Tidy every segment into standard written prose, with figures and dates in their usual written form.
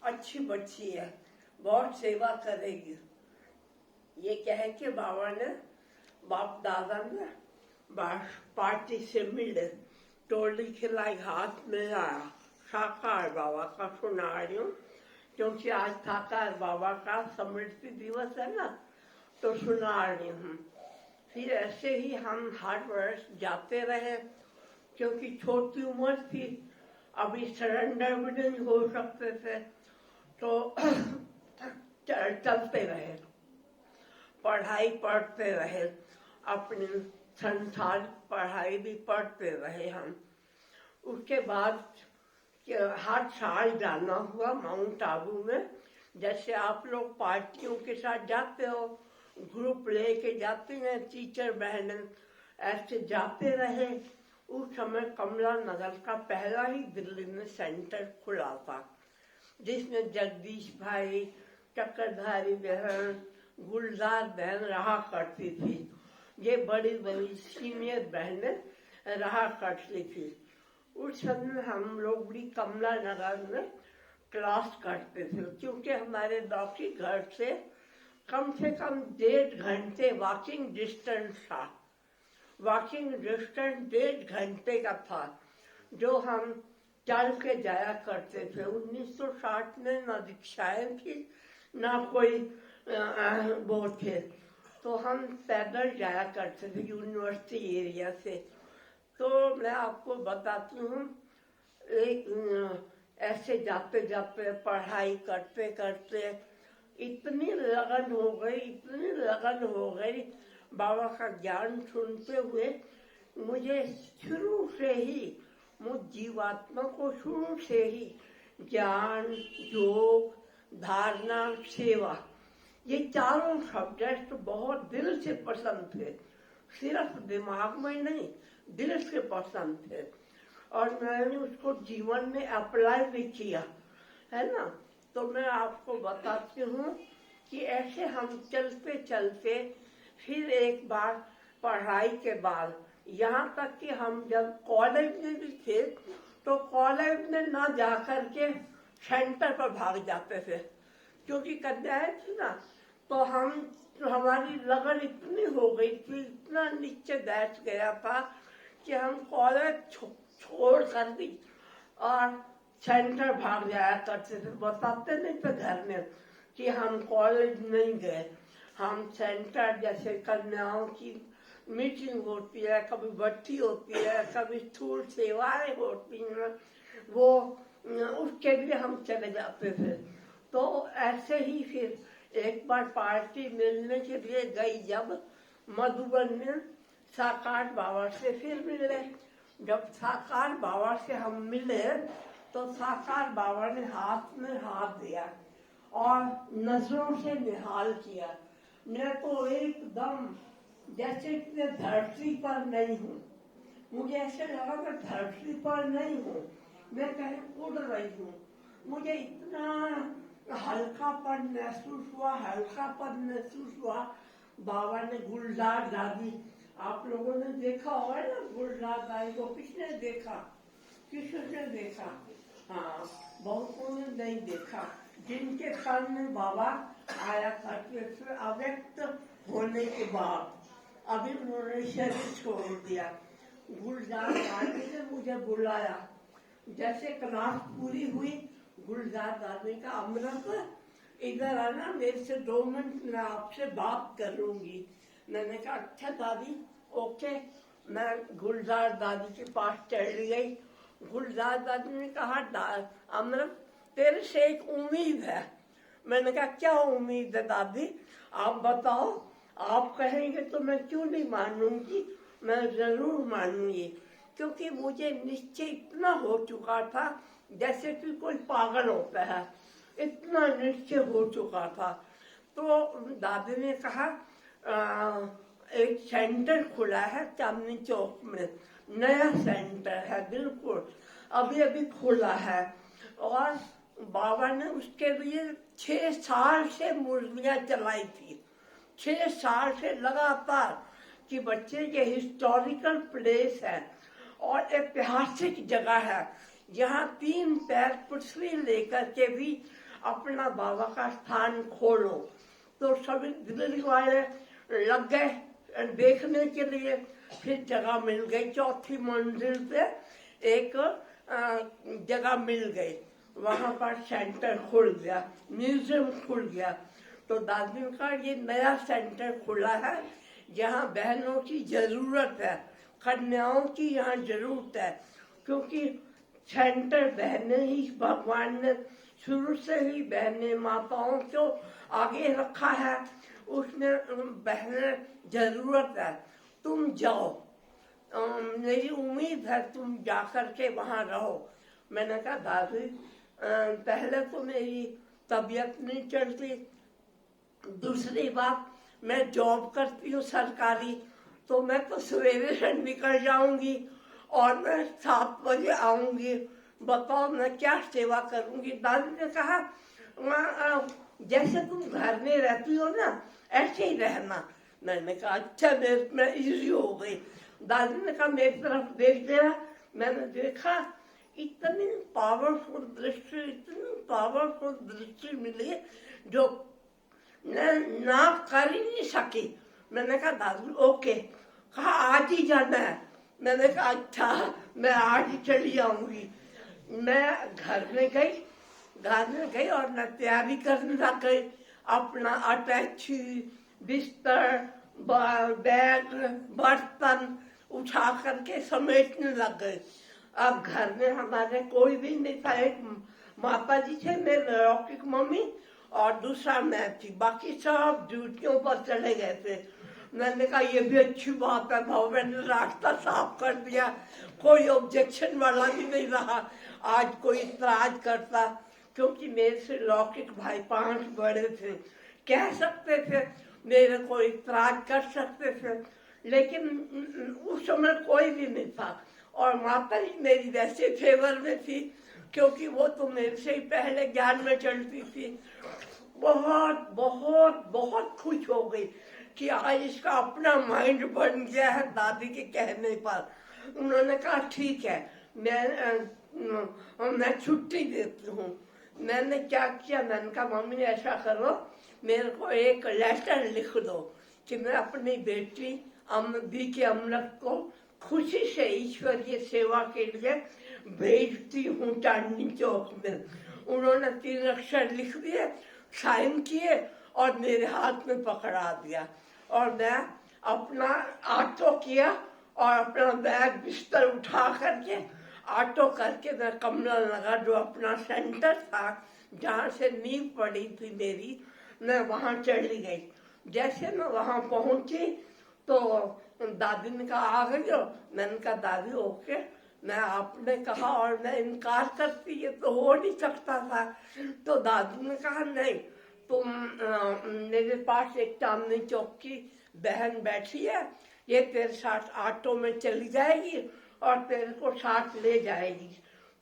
अच्छी बच्ची है, बहुत सेवा करेगी। ये कह के बाबा ने, बाप दादा ने पार्टी से मिले, टोली खिलाई, हाथ में आया। साकार बाबा का सुना रही हूँ, क्योंकि आज साकार बाबा का स्मृति दिवस है ना, तो सुना रही हूँ। फिर ऐसे ही हम हर वर्ष जाते रहे, क्योंकि छोटी उम्र थी, अभी सरेंडर भी नहीं हो सकते थे, तो चलते रहे, पढ़ाई पढ़ते रहे, अपनी संसार पढ़ाई भी पढ़ते रहे हम। उसके बाद हर साल जाना हुआ माउंट आबू में, जैसे आप लोग पार्टियों के साथ जाते हो, ग्रुप लेके जाते हैं टीचर बहनें, ऐसे जाते रहे। उस समय कमला नगर का पहला ही दिल्ली में सेंटर खुला था, जिसमें जगदीश भाई, चक्रधारी बहन, गुलजार बहन रहा करती थी। ये बड़ी बड़ी सीनियर बहनें रहा करती थी। उस समय हम लोग भी कमला नगर में क्लास करते थे, क्योंकि हमारे डॉक्टरी घर से कम 1.5 घंटे वॉकिंग डिस्टेंस था। वॉकिंग डिस्टेंस 1.5 घंटे का था, जो हम चल के जाया करते थे। 1960 में ना रिक्शाएं थी, ना कोई वो थे, तो हम पैदल जाया करते थे यूनिवर्सिटी एरिया से। तो मैं आपको बताती हूँ, एक ऐसे जाते जाते पढ़ाई करते करते इतनी लगन हो गई बाबा का ज्ञान सुनते हुए। मुझे शुरू से ही, मुझ जीवात्मा को शुरू से ही ज्ञान, योग, धारणा, सेवा, ये चारों सब्जेक्ट बहुत दिल से पसंद थे। सिर्फ दिमाग में नहीं, दिल से पसंद थे, और मैंने उसको जीवन में अप्लाई भी किया है ना। तो मैं आपको बताती हूँ कि ऐसे हम चलते चलते फिर एक बार पढ़ाई के बाद, यहाँ तक कि हम जब कॉलेज में भी थे, तो कॉलेज में ना जाकर के सेंटर पर भाग जाते थे, क्योंकि कन्याएं थी ना, तो हमारी लगन इतनी हो गई थी, इतना नीचे बैठ गया था कि हम कॉलेज छोड़ कर दी और सेंटर भाग जाया करते थे। बताते नहीं थे घर में कि हम कॉलेज नहीं गए, हम सेंटर, जैसे कन्याओं की मीटिंग होती है, कभी भट्टी होती है, कभी स्थूल सेवाएं होती हैं, वो उसके लिए हम चले जाते थे। तो ऐसे ही फिर एक बार पार्टी मिलने के लिए गई, जब मधुबन में साकार बाबा से फिर मिले। जब साकार बाबा से हम मिले, तो साकार बाबा ने हाथ में हाथ दिया और नजरों से निहाल किया। मैं तो एकदम जैसे कि मैं धरती पर नहीं हूँ, मुझे ऐसे लगा मैं धरती पर नहीं हूँ, मैं कहीं उड़ रही हूँ। मुझे इतना हल्कापन महसूस हुआ। बाबा ने गुलजार दादी, आप लोगों ने देखा होगा ना गुलजार दादी को, किसने देखा? हाँ, बहुतों ने नहीं देखा, जिनके कान में बाबा आया करते थे अव्यक्त होने के बाद। अभी उन्होंने शरीर छोड़ दिया। गुलजार दादी ने मुझे बुलाया, जैसे क्लास पूरी हुई, गुलजार दादी का, अमृत इधर आना, मेरे से 2 मिनट मैं आपसे बात करूंगी। मैंने कहा अच्छा दादी, ओके। मैं गुलजार दादी के पास चली गई। गुलजार दादी ने कहा अमृत, तेरे से एक उम्मीद है। मैंने कहा क्या उम्मीद है दादी, आप बताओ, आप कहेंगे तो मैं क्यों नहीं मानूंगी, मैं जरूर मानूंगी। क्योंकि मुझे निश्चय इतना हो चुका था, जैसे कि कोई पागल होता है, इतना निश्चय हो चुका था। तो दादी ने कहा एक सेंटर खुला है चांदनी चौक में, नया सेंटर है, बिल्कुल अभी अभी खुला है, और बाबा ने उसके लिए 6 साल से मुरलियां चलाई थी, 6 साल से लगातार, कि बच्चे ये हिस्टोरिकल प्लेस है और ऐतिहासिक जगह है, यहाँ 3 पैर पृथ्वी लेकर के भी अपना बाबा का स्थान खोलो। तो सभी दिल्ली वाले लग गए देखने के लिए। फिर जगह मिल गई, चौथी मंजिल पे एक जगह मिल गई, वहां पर सेंटर खुल गया, म्यूजियम खुल गया। तो दादी का ये नया सेंटर खुला है, जहाँ बहनों की जरूरत है, कन्याओं की यहाँ जरूरत है, क्योंकि सेंटर बहनें ही, भगवान ने शुरू से ही बहनें माताओं को आगे रखा है, उसमें बहनें जरूरत है। तुम जाओ, मेरी उम्मीद है तुम जाकर के वहाँ रहो। मैंने कहा दादी पहले तो मेरी तबीयत नहीं चलती, दूसरी बात मैं जॉब करती हूँ सरकारी, तो मैं तो सवेरे से निकल जाऊंगी और मैं 7 बजे आऊंगी, बताओ मैं क्या सेवा करूंगी। दादी ने कहा जैसे तुम घर में रहती हो ना ऐसे ही रहना। मैंने कहा अच्छा, मेरे में इजी हो गई। दादी ने कहा मेरी तरफ देख देना। मैंने देखा, इतनी पावरफुल दृष्टि, इतनी पावरफुल दृष्टि मिली जो ना कर ही नहीं सकी। मैंने कहा दादी ओके, कहा आज ही जाना है। मैंने कहा अच्छा, मैं आज ही चली आऊंगी। मैं घर में गई और मैं तैयारी करने लग गई, अपना अटैची, बिस्तर, बैग, बर्तन उठा करके समेटने लग गई। अब घर में हमारे कोई भी नहीं था, एक माता जी थे, मेरे लौकिक मम्मी, और दूसरा मैं थी, बाकी सब ड्यूटियों पर चले गए थे। मैंने कहा ये भी अच्छी बात है, भाव मैंने रास्ता साफ कर दिया, कोई ऑब्जेक्शन वाला भी नहीं रहा आज कोई इतराज करता, क्योंकि मेरे से लौकिक भाई 5 बड़े थे, कह सकते थे, मेरे को इतराज कर सकते थे, लेकिन उस समय कोई भी नहीं था। और माता जी मेरी वैसे फेवर में थी, क्योंकि वो तो मेरे से ही पहले ज्ञान में चलती थी। बहुत बहुत बहुत खुश हो गई कि आज इसका अपना माइंड बन गया है दादी के कहने पर। उन्होंने कहा ठीक है, मैं छुट्टी देती हूँ। मैंने क्या किया, मैंने कहा मम्मी ऐसा करो, मेरे को एक लेटर लिख दो कि मैं अपनी बेटी बी के अमृत को खुशी से ईश्वरीय सेवा के लिए भेजती हूँ चांदनी चौक में। उन्होंने 3 अक्षर लिख दिए, साइन किए और मेरे हाथ में पकड़ा दिया, और मैं अपना ऑटो किया और अपना बैग बिस्तर उठा करके ऑटो करके मैं कमला नगर, जो अपना सेंटर था जहाँ से नींव पड़ी थी मेरी, मैं वहाँ चली गई। जैसे मैं वहाँ पहुंची तो दादी ने कहा आ गई हो। मैंने कहा दादी ओके, मैं आपने कहा और मैं इनकार करती, ये तो हो नहीं सकता था। तो दादी ने कहा नहीं, तुम मेरे पास एक चांदनी चौक की बहन बैठी है, ये तेरे साथ ऑटो में चली जाएगी और तेरे को साथ ले जाएगी।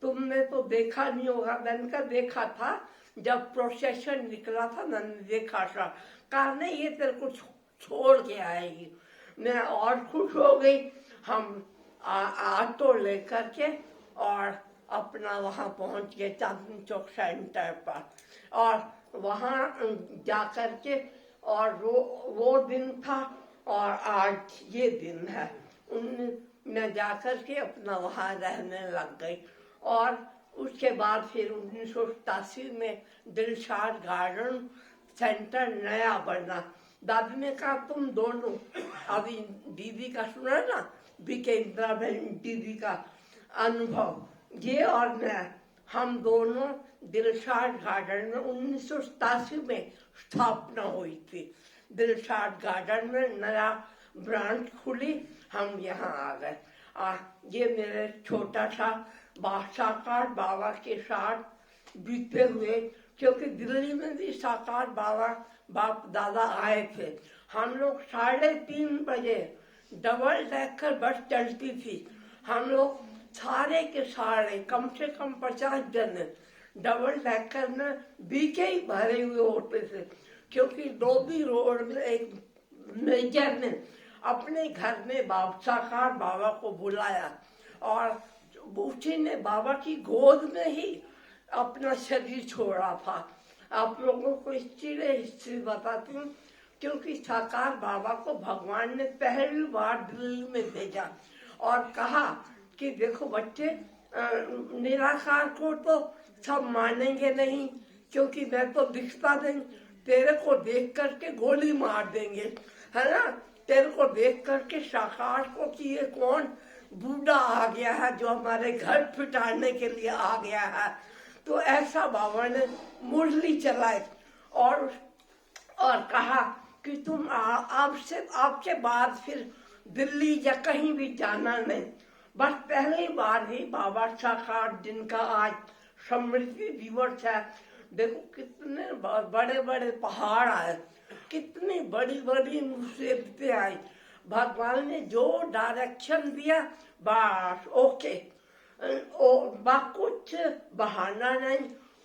तुमने तो देखा नहीं होगा। मैंने कहा देखा था, जब प्रोसेशन निकला था मैंने देखा था। कहा नहीं, ये तेरे को छोड़ के आएगी। मैं और खुश हो गई। हम ऑटो लेकर के और अपना वहाँ पहुँच गए चांदनी चौक सेंटर पर, और वहाँ जाकर के, और वो दिन था और आज ये दिन है। मैं जाकर के अपना वहाँ रहने लग गई। और उसके बाद फिर 1987 में दिलशाद गार्डन सेंटर नया बना। दादी ने कहा तुम दोनों, अभी दीदी का सुना ना, बीके इंदिरा बहन दीदी का अनुभव, ये और मैं, हम दोनों दिलशाद गार्डन में 1987 में स्थापना हुई थी। दिलशाद गार्डन में नया ब्रांच खुली, हम यहाँ आ गए। ये मेरे छोटा सा साकार बाबा के साथ बीते हुए, क्योंकि दिल्ली में भी साकार बाबा बाप दादा आए थे। हम लोग 3:30 बजे डबल डेकर बस चलती थी, हम लोग सारे के सारे कम से कम 50 जन डबल डेकर में बीके ही भरे हुए होते थे, क्योंकि डोबी रोड में एक मेजर ने अपने घर में साकार बाबा को बुलाया और उसी ने बाबा की गोद में ही अपना शरीर छोड़ा था। आप लोगों को इसलिए हिस्ट्री बताती हूँ क्योंकि साकार बाबा को भगवान ने पहली बार दिल्ली में भेजा और कहा कि देखो बच्चे, निराकार को तो सब मानेंगे नहीं क्योंकि मैं तो दिखता नहीं, तेरे को देख करके गोली मार देंगे, है ना। तेरे को देख करके साकार को कि ये कौन बूढ़ा आ गया है जो हमारे घर पिटाने के लिए आ गया है। तो ऐसा बाबा ने मुरली चलाई और कहा कि तुम आपसे बाद फिर दिल्ली या कहीं भी जाना नहीं। बस पहली बार ही बाबा साकार जिनका आज स्मृति दिवस है, देखो कितने बड़े बड़े पहाड़ आए, कितनी बड़ी बड़ी मुसीबतें आई, भगवान ने जो डायरेक्शन दिया बस ओके, कुछ बहाना नहीं,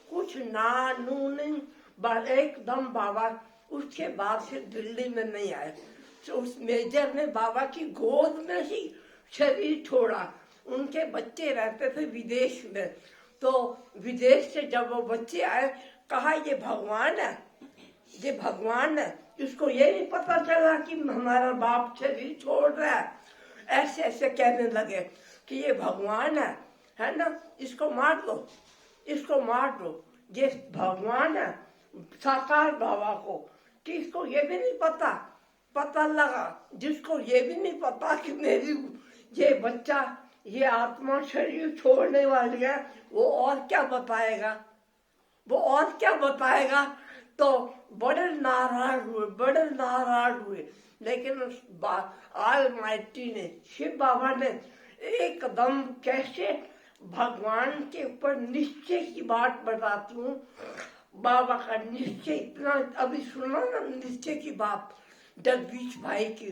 कुछ ना नू नहीं, बस एकदम बाबा। उसके बाद फिर दिल्ली में नहीं आए, तो उस मेजर ने बाबा की गोद में ही शरीर छोड़ा। उनके बच्चे रहते थे विदेश में, तो विदेश से जब वो बच्चे आए कहा ये भगवान है, ये भगवान है। इसको ये नहीं पता चला कि हमारा बाप शरीर छोड़ रहा है। ऐसे ऐसे कहने लगे कि ये भगवान है ना, इसको मार दो, इसको मार दो, ये भगवान है। साकार बाबा को किसको ये भी नहीं पता लगा, जिसको ये भी नहीं पता कि मेरी ये बच्चा, ये आत्मा शरीर छोड़ने वाली है, वो और क्या बताएगा, वो और क्या बताएगा। तो बड़े नाराज हुए, लेकिन ऑलमाइटी ने, शिव बाबा ने एकदम कैसे भगवान के ऊपर निश्चय की बात बताती हूँ। बाबा का निश्चय इतना, अभी सुना ना निश्चय की बात जगदीश भाई की,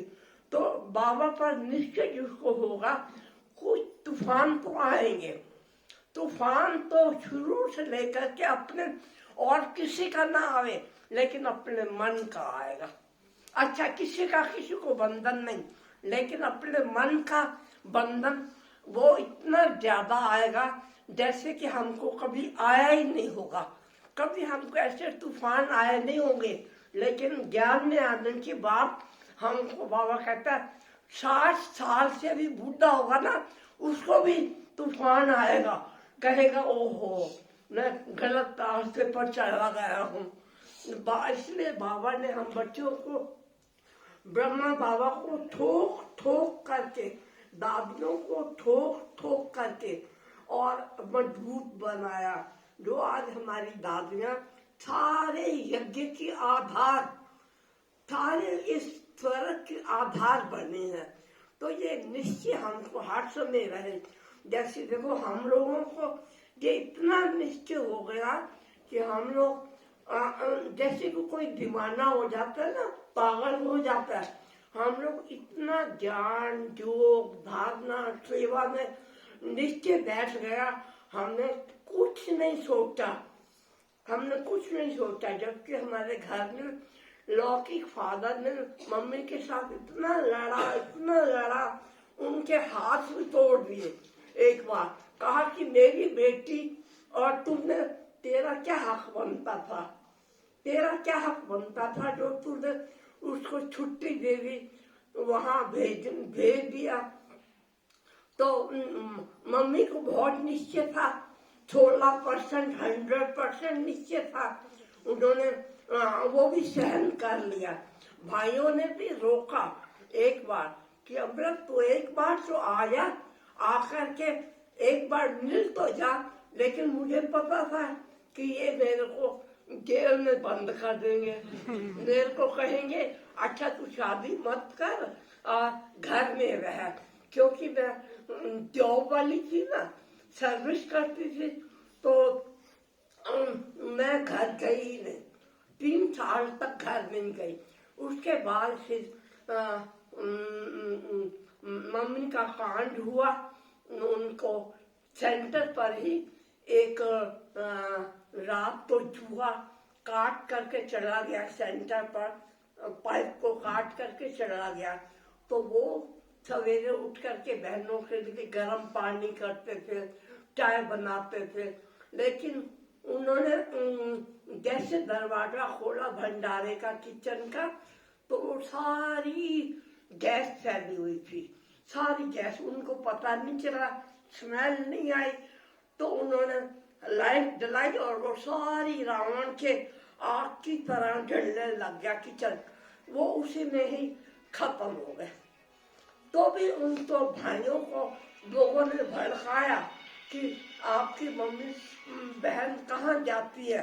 तो बाबा पर निश्चय जिसको होगा, कुछ तूफान तो आएंगे, तूफान तो शुरू से लेकर के अपने और किसी का ना आवे, लेकिन अपने मन का आएगा। अच्छा, किसी को बंधन नहीं, लेकिन अपने मन का बंधन वो इतना ज्यादा आएगा जैसे कि हमको कभी आया ही नहीं होगा, कभी हमको ऐसे तूफान आए नहीं होंगे। लेकिन ज्ञान में आने के बाद हमको बाबा कहता है 60 साल से भी बूढ़ा होगा ना, उसको भी तूफान आएगा, कहेगा ओहो मैं गलत रास्ते पर चला गया हूँ। इसलिए बाबा ने हम बच्चों को, ब्रह्मा बाबा को ठोक ठोक करके, दादियों को ठोक ठोक करके और मजबूत बनाया। जो आज हमारी दादियां सारे यज्ञ की आधार, सारे इस स्वर्ग के आधार बने हैं। तो ये निश्चय हमको हर समय रहे। जैसे देखो हम लोगों को ये इतना निश्चय हो गया कि हम लोग जैसे कि कोई दीवाना हो जाता है ना, पागल हो जाता है, हम लोग इतना ज्ञान योग धारणा सेवा में निश्चय बैठ गया, हमने कुछ नहीं सोचा, जबकि हमारे घर में लौकिक फादर ने मम्मी के साथ इतना लड़ा, उनके हाथ भी तोड़ दिए। एक बार कहा कि मेरी बेटी और तुमने, तेरा क्या हक बनता था जो तुमने उसको छुट्टी दे दी, वहां भेज दिया। तो मम्मी को बहुत निश्चय था, 16% 100% निश्चय था, उन्होंने वो भी सहन कर लिया। भाइयों ने भी रोका एक बार कि अमृत तो एक बार तो आया, आकर के एक बार मिल तो जा, लेकिन मुझे पता था कि ये मेरे को जेल में बंद कर देंगे, मेरे को कहेंगे अच्छा तू शादी मत कर और घर में रह, क्योंकि मैं जॉब वाली थी ना, सर्विस करती थी, तो मैं घर गई नहीं, 3 साल तक घर नहीं गई। उसके बाद फिर मम्मी का कांड हुआ, उनको सेंटर पर ही एक रात तो चूहा काट करके चला गया, सेंटर पर पाइप को काट करके चला गया। तो वो सवेरे उठ करके बहनों के लिए गर्म पानी करते थे, चाय बनाते थे, लेकिन उन्होंने गैस से दरवाजा खोला भंडारे का, किचन का, तो वो सारी गैस फैली हुई थी, सारी गैस। उनको पता नहीं चला, स्मेल नहीं आई, तो उन्होंने लाइट जलाई और वो सारी रावण के आग की तरह जलने लग गया किचन। वो उसी में ही खत्म हो गए। तो भी उन तो भाइयों को लोगों ने भड़काया कि आपकी मम्मी बहन कहाँ जाती है,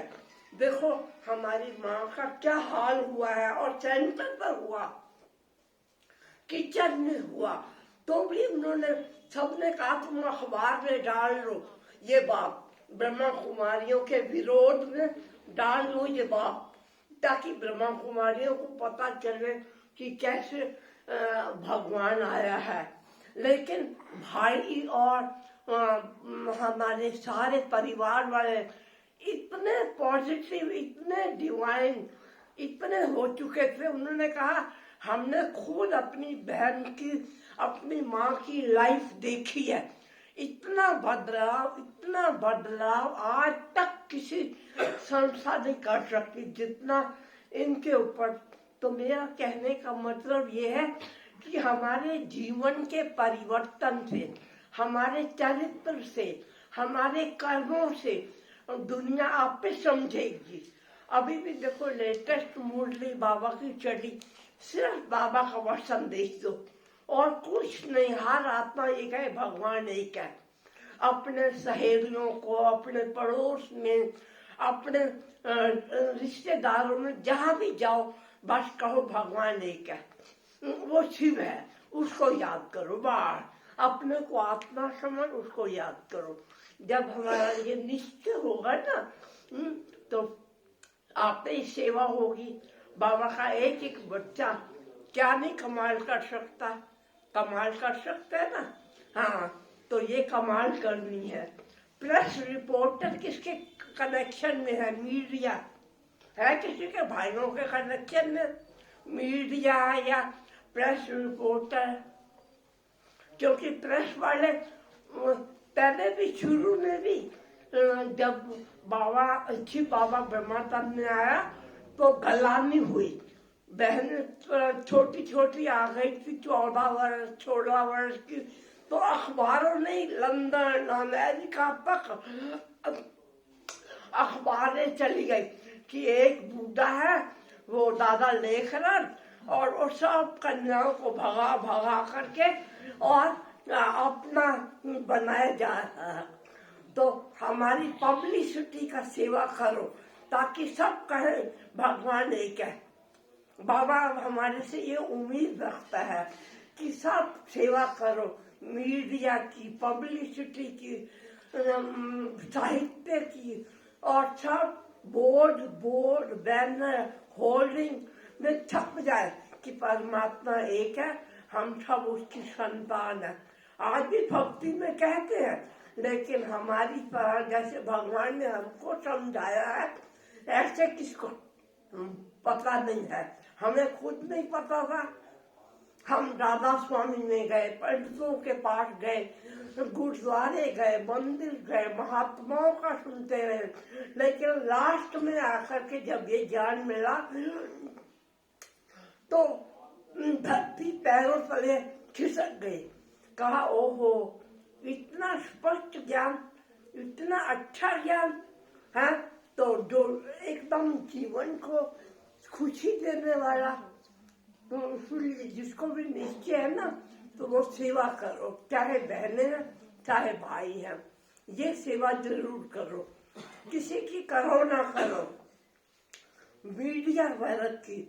देखो हमारी माँ का क्या हाल हुआ है। और सेंटर पर हुआ, किचन में हुआ। तो भी उन्होंने, सबने कहा तुम अखबार में डाल लो ये बात, ब्रह्मा कुमारियों के विरोध में डाल लो ये बात, ताकि ब्रह्मा कुमारियों को पता चले कि कैसे भगवान आया है। लेकिन भाई और हमारे सारे परिवार वाले इतने पॉजिटिव, इतने डिवाइन, इतने हो चुके थे। उन्होंने कहा हमने खुद अपनी बहन की, अपनी माँ की लाइफ देखी है, इतना बदलाव आज तक किसी संस्था नहीं कर सकती जितना इनके ऊपर। तो मेरा कहने का मतलब ये है कि हमारे जीवन के परिवर्तन से, हमारे चरित्र से, हमारे कर्मों से दुनिया आप पे समझेगी। अभी भी देखो लेटेस्ट मुरली बाबा की चली, सिर्फ बाबा का वह संदेश दो और कुछ नहीं। हर आत्मा एक है, भगवान एक है। अपने सहेलियों को, अपने पड़ोस में, अपने रिश्तेदारों में, जहां भी जाओ बस कहो भगवान एक है, वो शिव है, उसको याद करो। बाहर अपने को आत्मा समझ, उसको याद करो। जब हमारा ये निश्चय होगा ना, तो आपने ही सेवा होगी। बाबा का एक एक बच्चा क्या नहीं कमाल कर सकता, कमाल कर सकता है ना। हाँ, तो ये कमाल करनी है। प्रेस रिपोर्टर किसके कनेक्शन में है? मीडिया है किसी के भाइयों के कनेक्शन में मीडिया या प्रेस रिपोर्टर? क्योंकि प्रेस वाले पहले भी, शुरू में भी, जब बाबा ब्रह्मानंद में आया तो गलानी हुई। बहन छोटी छोटी आ गई थी, 14 वर्ष 16 वर्ष की, तो अखबारों ने लंदन अमेरिका तक अखबारें चली गई कि एक बूढ़ा है, वो दादा लेखरन, और वो सब कन्याओं को भगा भगा करके और अपना बनाया जा रहा है। तो हमारी पब्लिसिटी का सेवा करो ताकि सब कहे भगवान एक है। बाबा हमारे से ये उम्मीद रखता है कि सब सेवा करो, मीडिया की, पब्लिसिटी की, साहित्य की, और सब बोर्ड बैनर होल्डिंग में छप जाए कि परमात्मा एक है, हम सब उसकी संतान है। आज भी भक्ति में कहते हैं, लेकिन हमारी तरह जैसे भगवान ने हमको समझाया है ऐसे किसको पता नहीं है। हमें खुद नहीं पता था। हम राधा स्वामी में गए, पंडितों के पास गए, गुरुद्वारे गए, मंदिर गए, महात्माओं का सुनते रहे, लेकिन लास्ट में आकर के जब ये ज्ञान मिला तो धरती पैरों तले खिसक गई। कहा ओहो, इतना स्पष्ट ज्ञान, इतना अच्छा ज्ञान है, तो जो एकदम जीवन को खुशी देने वाला, तो इसलिए जिसको भी निश्चय है ना, तो वो सेवा करो, चाहे बहनें हैं चाहे भाई हैं, ये सेवा जरूर करो। किसी की करो ना करो, मीडिया वर्ग की,